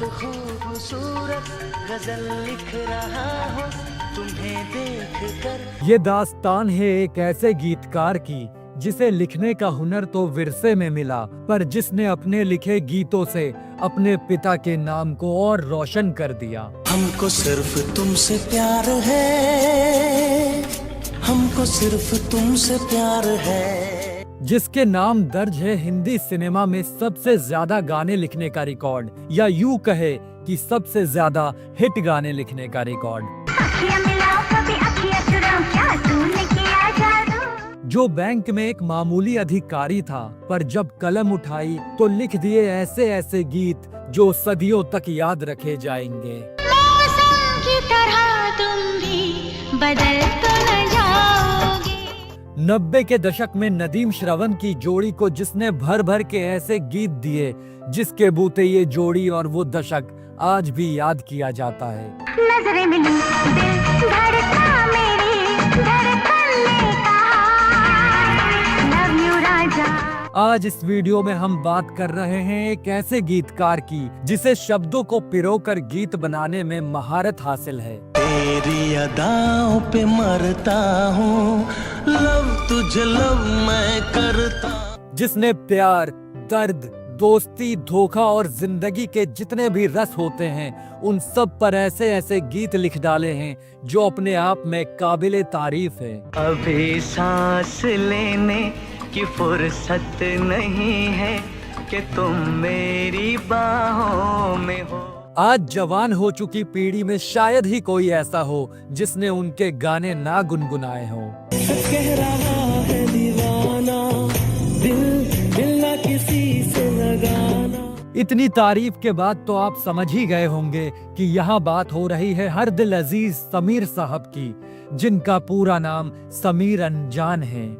खूबसूरत गजल लिख रहा हूँ तुम्हें देख कर। ये दास्तान है एक ऐसे गीतकार की जिसे लिखने का हुनर तो विरसे में मिला, पर जिसने अपने लिखे गीतों से अपने पिता के नाम को और रोशन कर दिया। हमको सिर्फ तुमसे प्यार है, हमको सिर्फ तुमसे प्यार है। जिसके नाम दर्ज है हिंदी सिनेमा में सबसे ज्यादा गाने लिखने का रिकॉर्ड, या यूं कहे कि सबसे ज्यादा हिट गाने लिखने का रिकॉर्ड। जो बैंक में एक मामूली अधिकारी था, पर जब कलम उठाई तो लिख दिए ऐसे ऐसे गीत जो सदियों तक याद रखे जाएंगे। मौसम की तरह तुम भी बदल तो न जाओगे। 90 के दशक में नदीम श्रवण की जोड़ी को जिसने भर भर के ऐसे गीत दिए जिसके बूते ये जोड़ी और वो दशक आज भी याद किया जाता है। नजरें मिली, दिल धड़का, मेरी धड़कन ने कहा, love you राजा। आज इस वीडियो में हम बात कर रहे हैं एक ऐसे गीतकार की जिसे शब्दों को पिरोकर गीत बनाने में महारत हासिल है। तेरी अदाओं पे मरता हूँ, लव तुझे लव मैं करता। जिसने प्यार, दर्द, दोस्ती, धोखा और जिंदगी के जितने भी रस होते हैं उन सब पर ऐसे ऐसे गीत लिख डाले हैं जो अपने आप में काबिले तारीफ है। अभी सांस लेने की फुर्सत नहीं है कि तुम मेरी बाहों में हो। आज जवान हो चुकी पीढ़ी में शायद ही कोई ऐसा हो जिसने उनके गाने ना गुनगुनाए हों। कह रहा है दीवाना, दिल ना किसी से लगाना। इतनी तारीफ के बाद तो आप समझ ही गए होंगे कि यहाँ बात हो रही है हर दिल अजीज समीर साहब की, जिनका पूरा नाम समीर अनजान है।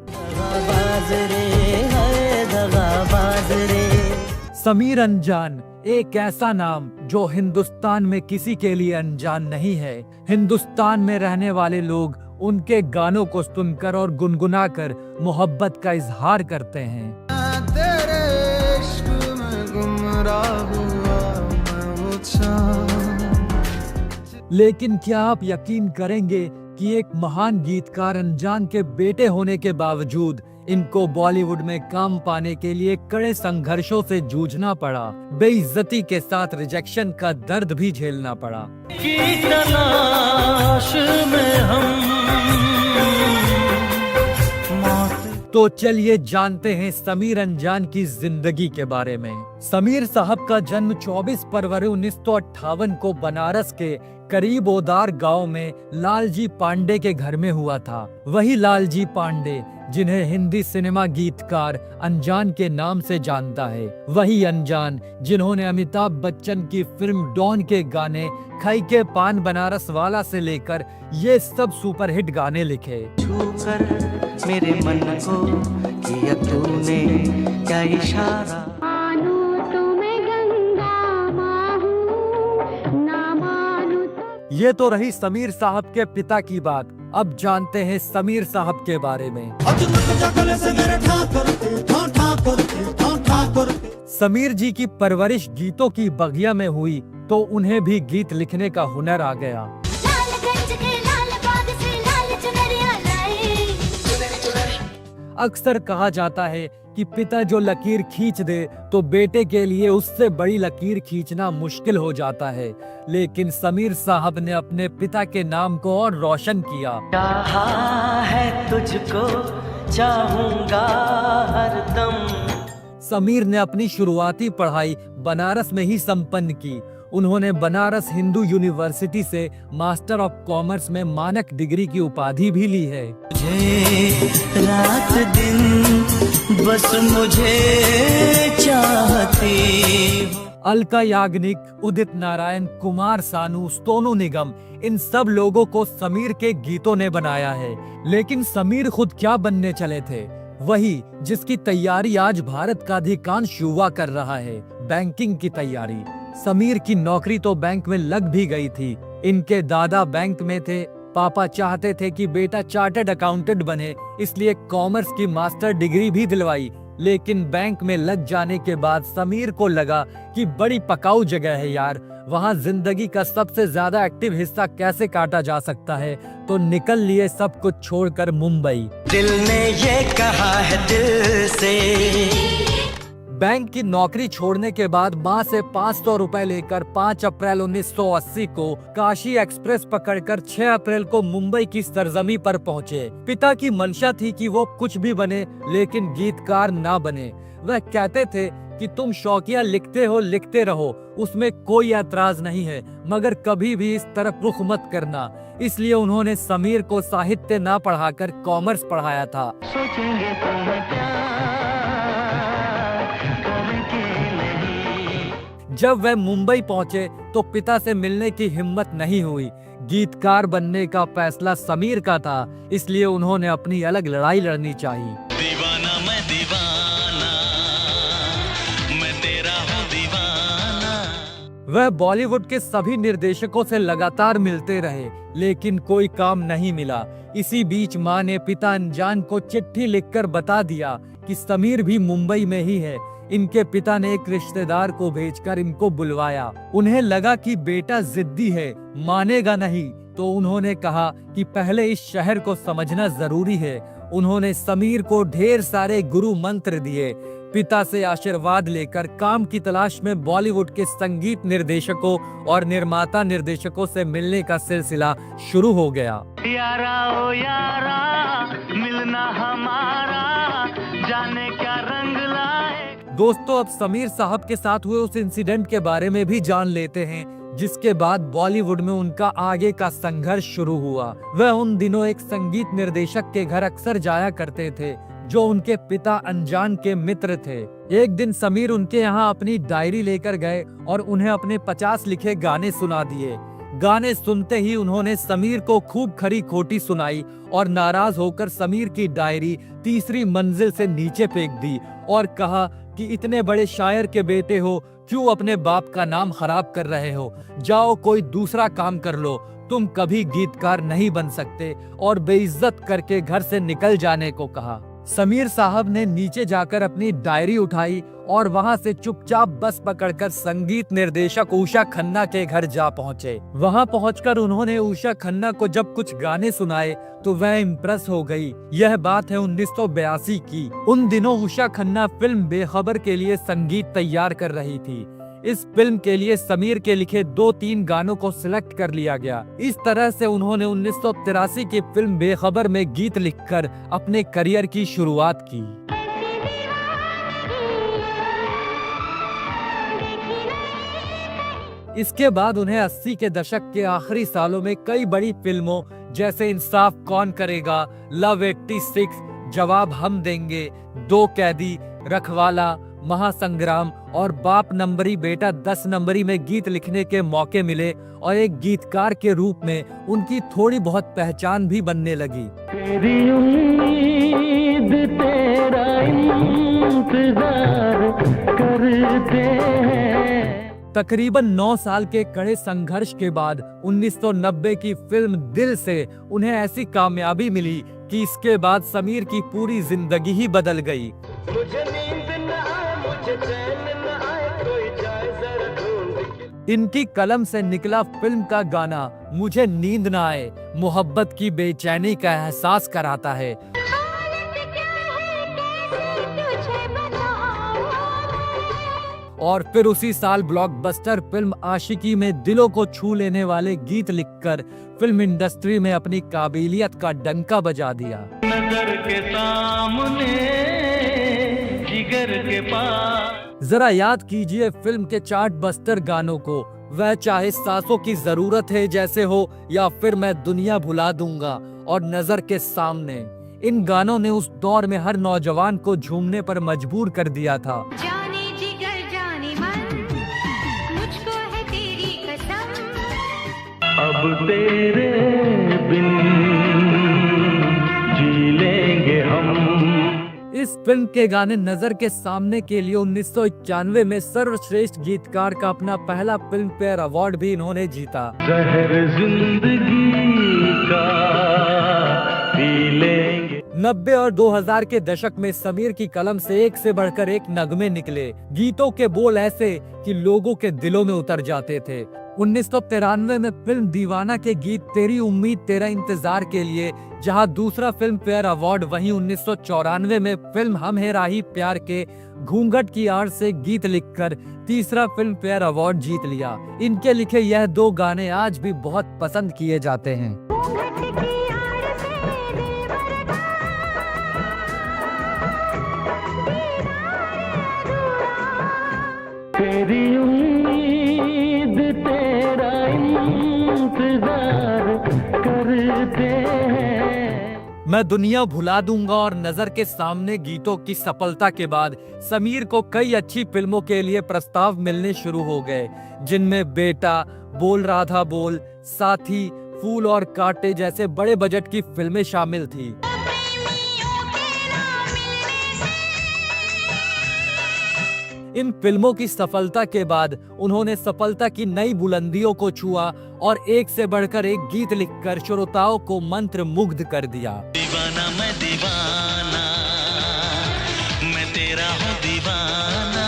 समीर अनजान एक ऐसा नाम जो हिंदुस्तान में किसी के लिए अनजान नहीं है। हिंदुस्तान में रहने वाले लोग उनके गानों को सुनकर और गुनगुनाकर मोहब्बत का इजहार करते हैं। तेरे इश्क में गुमराह हुआ मैं वो चाँद। लेकिन क्या आप यकीन करेंगे कि एक महान गीतकार अनजान के बेटे होने के बावजूद इनको बॉलीवुड में काम पाने के लिए कड़े संघर्षों से जूझना पड़ा, बेइज्जती के साथ रिजेक्शन का दर्द भी झेलना पड़ा। की तलाश में हम तो चलिए जानते हैं समीर अनजान की जिंदगी के बारे में। समीर साहब का जन्म 24 फरवरी 1958 को बनारस के करीब ओदार गांव में लालजी पांडे के घर में हुआ था। वही लालजी पांडे जिन्हें हिंदी सिनेमा गीतकार अनजान के नाम से जानता है, वही अनजान जिन्होंने अमिताभ बच्चन की फिल्म डॉन के गाने खाई के पान बनारस वाला से लेकर ये सब सुपरहिट गाने लिखे। छूकर मेरे मन को किया तूने क्या इशारा। मानू तो मैं गंगा माँ हूँ, ना मानू तो। ये तो रही समीर साहब के पिता की बात। अब जानते हैं समीर साहब के बारे में। समीर जी की परवरिश गीतों की बगिया में हुई तो उन्हें भी गीत लिखने का हुनर आ गया। लालगंज के लाल बाग से लाल चुनरिया लाई। अक्सर कहा जाता है कि पिता जो लकीर खींच दे तो बेटे के लिए उससे बड़ी लकीर खींचना मुश्किल हो जाता है, लेकिन समीर साहब ने अपने पिता के नाम को और रोशन किया। चाहा है तुझको चाहूंगा हरदम। समीर ने अपनी शुरुआती पढ़ाई बनारस में ही संपन्न की। उन्होंने बनारस हिंदू यूनिवर्सिटी से मास्टर ऑफ कॉमर्स में मानक डिग्री की उपाधि भी ली है। मुझे रात दिन बस मुझे चाहती हो। अलका याग्निक, उदित नारायण, कुमार सानू, सोनू निगम, इन सब लोगों को समीर के गीतों ने बनाया है। लेकिन समीर खुद क्या बनने चले थे? वही जिसकी तैयारी आज भारत का अधिकांश युवा कर रहा है, बैंकिंग की तैयारी। समीर की नौकरी तो बैंक में लग भी गई थी। इनके दादा बैंक में थे, पापा चाहते थे कि बेटा चार्टर्ड अकाउंटेंट बने, इसलिए कॉमर्स की मास्टर डिग्री भी दिलवाई। लेकिन बैंक में लग जाने के बाद समीर को लगा कि बड़ी पकाऊ जगह है यार, वहाँ जिंदगी का सबसे ज्यादा एक्टिव हिस्सा कैसे काटा जा सकता है, तो निकल लिए सब कुछ छोड़कर मुंबई। दिल ने ये कहा है दिल से। बैंक की नौकरी छोड़ने के बाद माँ से 500 रुपए लेकर 5 अप्रैल 1980 को काशी एक्सप्रेस पकड़कर 6 अप्रैल को मुंबई की सरजमी पर पहुँचे। पिता की मंशा थी कि वो कुछ भी बने लेकिन गीतकार ना बने। वह कहते थे कि तुम शौकिया लिखते हो, लिखते रहो, उसमें कोई ऐतराज नहीं है, मगर कभी भी इस तरफ रुख मत करना। इसलिए उन्होंने समीर को साहित्य ना पढ़ाकर कॉमर्स पढ़ाया था। सोचेंगे तुम्हें जब वह मुंबई पहुंचे तो पिता से मिलने की हिम्मत नहीं हुई। गीतकार बनने का फैसला समीर का था, इसलिए उन्होंने अपनी अलग लड़ाई लड़नी चाहिए। दीवाना मैं दीवाना, मैं तेरा हूँ दीवाना। वह बॉलीवुड के सभी निर्देशकों से लगातार मिलते रहे लेकिन कोई काम नहीं मिला। इसी बीच माँ ने पिता अनजान को चिट्ठी लिखकर बता दिया कि समीर भी मुंबई में ही है। इनके पिता ने एक रिश्तेदार को भेजकर इनको बुलवाया। उन्हें लगा कि बेटा जिद्दी है, मानेगा नहीं, तो उन्होंने कहा कि पहले इस शहर को समझना जरूरी है। उन्होंने समीर को ढेर सारे गुरु मंत्र दिए। पिता से आशीर्वाद लेकर काम की तलाश में बॉलीवुड के संगीत निर्देशकों और निर्माता निर्देशकों से मिलने का सिलसिला शुरू हो गया। यारा ओ यारा, मिलना हमारा, जाने क्या रंग लाए। दोस्तों, अब समीर साहब के साथ हुए उस इंसिडेंट के बारे में भी जान लेते हैं जिसके बाद बॉलीवुड में उनका आगे का संघर्ष शुरू हुआ। वह उन दिनों एक संगीत निर्देशक के घर अक्सर जाया करते थे जो उनके पिता अनजान के मित्र थे। एक दिन समीर उनके यहाँ अपनी डायरी लेकर गए और उन्हें अपने 50 लिखे गाने सुना दिए। गाने सुनते ही उन्होंने समीर को खूब खरी खोटी सुनाई और नाराज होकर समीर की डायरी तीसरी मंजिल से नीचे फेंक दी और कहा कि इतने बड़े शायर के बेटे हो, क्यों अपने बाप का नाम खराब कर रहे हो, जाओ कोई दूसरा काम कर लो, तुम कभी गीतकार नहीं बन सकते, और बेइज्जत करके घर से निकल जाने को कहा। समीर साहब ने नीचे जाकर अपनी डायरी उठाई और वहां से चुपचाप बस पकड़कर संगीत निर्देशक उषा खन्ना के घर जा पहुंचे। वहां पहुंचकर उन्होंने उषा खन्ना को जब कुछ गाने सुनाए तो वह इम्प्रेस हो गई। यह बात है 1982 की। उन दिनों उषा खन्ना फिल्म बेखबर के लिए संगीत तैयार कर रही थी। इस फिल्म के लिए समीर के लिखे 2-3 गानों को सिलेक्ट कर लिया गया। इस तरह से उन्होंने 1983 की फिल्म बेखबर में गीत लिखकर अपने करियर की शुरुआत की। इसके बाद उन्हें 80 के दशक के आखिरी सालों में कई बड़ी फिल्मों जैसे इंसाफ कौन करेगा, लव 86, जवाब हम देंगे, 2 कैदी, रखवाला, महासंग्राम और बाप नंबरी बेटा 10 नंबरी में गीत लिखने के मौके मिले और एक गीतकार के रूप में उनकी थोड़ी बहुत पहचान भी बनने लगी। तेरी उम्मीद तेरा इंतजार करते हैं। तकरीबन 9 साल के कड़े संघर्ष के बाद 1990 की फिल्म दिल से उन्हें ऐसी कामयाबी मिली कि इसके बाद समीर की पूरी जिंदगी ही बदल गई। मुझे नींद न आए, मुझे चैन न आए, कोई जाए जरा ढूंढ। इनकी कलम से निकला फिल्म का गाना मुझे नींद न आए मोहब्बत की बेचैनी का एहसास कराता है। और फिर उसी साल ब्लॉकबस्टर फिल्म आशिकी में दिलों को छू लेने वाले गीत लिखकर फिल्म इंडस्ट्री में अपनी काबिलियत का डंका बजा दिया। नजर के सामने जिगर के पास। जरा याद कीजिए फिल्म के चार्ट बस्टर गानों को, वह चाहे सांसों की जरूरत है जैसे हो या फिर मैं दुनिया भुला दूंगा और नजर के सामने। इन गानों ने उस दौर में हर नौजवान को झूमने पर मजबूर कर दिया था। अब तेरे बिन जी लेंगे हम। इस फिल्म के गाने नजर के सामने के लिए 1991 में सर्वश्रेष्ठ गीतकार का अपना पहला फिल्म फेयर अवार्ड भी इन्होंने जीता। जहर जिंदगी का पी लेंगे। 90 और 2000 के दशक में समीर की कलम से एक से बढ़कर एक नगमे निकले, गीतों के बोल ऐसे कि लोगों के दिलों में उतर जाते थे। 1993 में फिल्म दीवाना के गीत तेरी उम्मीद तेरा इंतजार के लिए जहां दूसरा फिल्म फेयर अवार्ड, वहीं 1994 में फिल्म हम है राही प्यार के घूंघट की आड़ से गीत लिखकर तीसरा फिल्म फेयर अवार्ड जीत लिया। इनके लिखे यह 2 गाने आज भी बहुत पसंद किए जाते हैं। तेरी उम्मीद तेरा इंतजार करते हैं। मैं दुनिया भुला दूंगा और नजर के सामने गीतों की सफलता के बाद समीर को कई अच्छी फिल्मों के लिए प्रस्ताव मिलने शुरू हो गए, जिनमें बेटा, बोल राधा बोल, साथी, फूल और कांटे जैसे बड़े बजट की फिल्में शामिल थी। इन फिल्मों की सफलता के बाद उन्होंने सफलता की नई बुलंदियों को छुआ और एक से बढ़कर एक गीत लिखकर श्रोताओं को मंत्र मुग्ध कर दिया। दीवाना मैं तेरा हूँ दीवाना।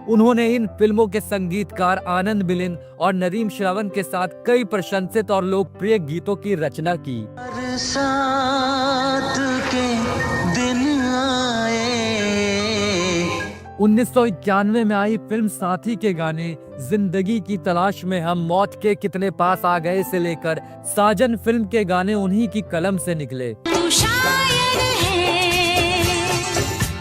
उन्होंने इन फिल्मों के संगीतकार आनंद मिलिंद और नदीम श्रवण के साथ कई प्रशंसित और लोकप्रिय गीतों की रचना की। बरसात के दिन आए। 1991 में आई फिल्म साथी के गाने जिंदगी की तलाश में हम मौत के कितने पास आ गए से लेकर साजन फिल्म के गाने उन्हीं की कलम से निकले। तू शायर है,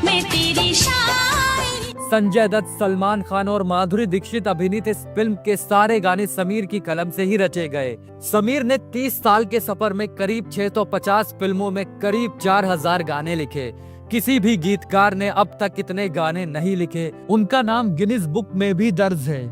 मैं तेरी शायरी। संजय दत्त, सलमान खान और माधुरी दीक्षित अभिनीत इस फिल्म के सारे गाने समीर की कलम से ही रचे गए। समीर ने 30 साल के सफर में करीब 650 फिल्मों में करीब 4000 गाने लिखे। किसी भी गीतकार ने अब तक इतने गाने नहीं लिखे। उनका नाम गिनीज बुक में भी दर्ज है।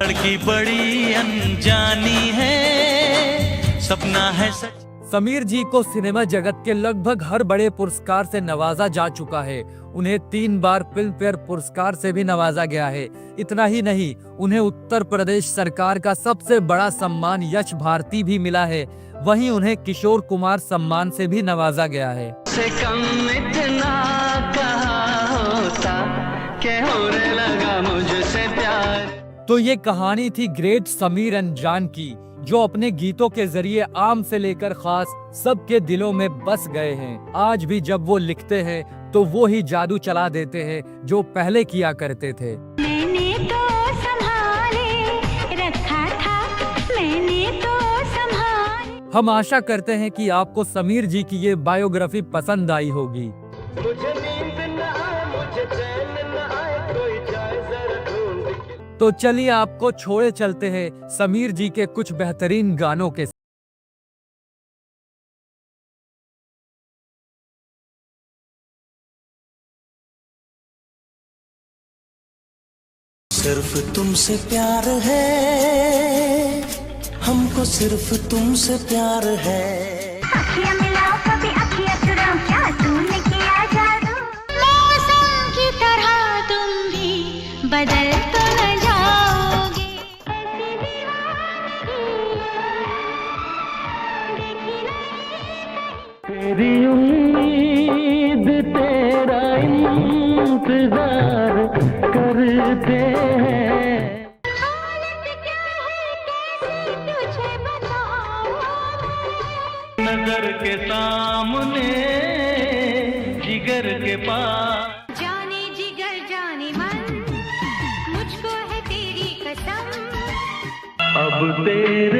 लड़की बड़ी अनजानी है, सपना है सच। समीर जी को सिनेमा जगत के लगभग हर बड़े पुरस्कार से नवाजा जा चुका है। उन्हें 3 बार फिल्म फेयर पुरस्कार से भी नवाजा गया है। इतना ही नहीं, उन्हें उत्तर प्रदेश सरकार का सबसे बड़ा सम्मान यश भारती भी मिला है। वहीं उन्हें किशोर कुमार सम्मान से भी नवाजा गया है। से कम इतना कहा होता कि होने लगा मुझसे प्यार। तो ये कहानी थी ग्रेट समीर अनजान की, जो अपने गीतों के जरिए आम से लेकर खास सबके दिलों में बस गए हैं। आज भी जब वो लिखते हैं तो वो ही जादू चला देते हैं जो पहले किया करते थे। मैंने तो संभाले रखा था, मैंने तो संभाले। हम आशा करते हैं कि आपको समीर जी की ये बायोग्राफी पसंद आई होगी। मुझे नींद न आए, मुझे चैन न आए, कोई जाए जरा ढूंढ के। तो चलिए आपको छोड़े चलते हैं समीर जी के कुछ बेहतरीन गानों के। सिर्फ तुमसे प्यार है, हमको सिर्फ तुमसे प्यार है। अखियाँ मिलाओ कभी अखियाँ चुराओ, क्या तूने किया जादू। मौसम की तरह तुम भी बदल तो न जाओगे। ऐसी दीवानगी तेरी उम्मीद तेरा इंतजार करते हैं। हालत क्या है, कैसे तुझे बताऊं। नजर के सामने जिगर के पास। जाने जिगर जाने मन, मुझको है तेरी कसम। अब तेरे